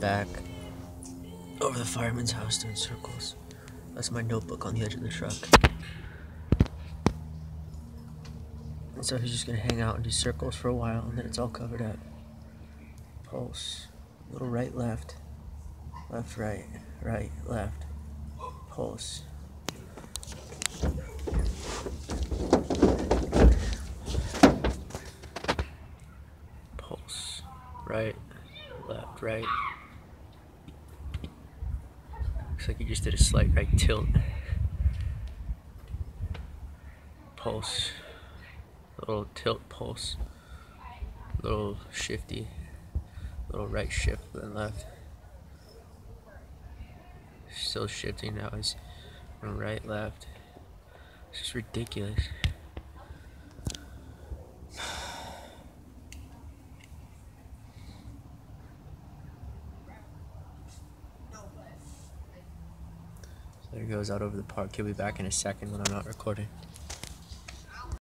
back over the fireman's house doing circles. That's my notebook on the edge of the truck. And so he's just gonna hang out and do circles for a while, and then it's all covered up. Pulse. Little right, left. Left, right. Right, left. Pulse. Pulse. Right, left, right. Looks like he just did a slight right tilt. Pulse. Little tilt pulse. Little shifty. Little right shift, then left. Still shifting now. He's right, left. It's just ridiculous. There he goes out over the park. He'll be back in a second when I'm not recording.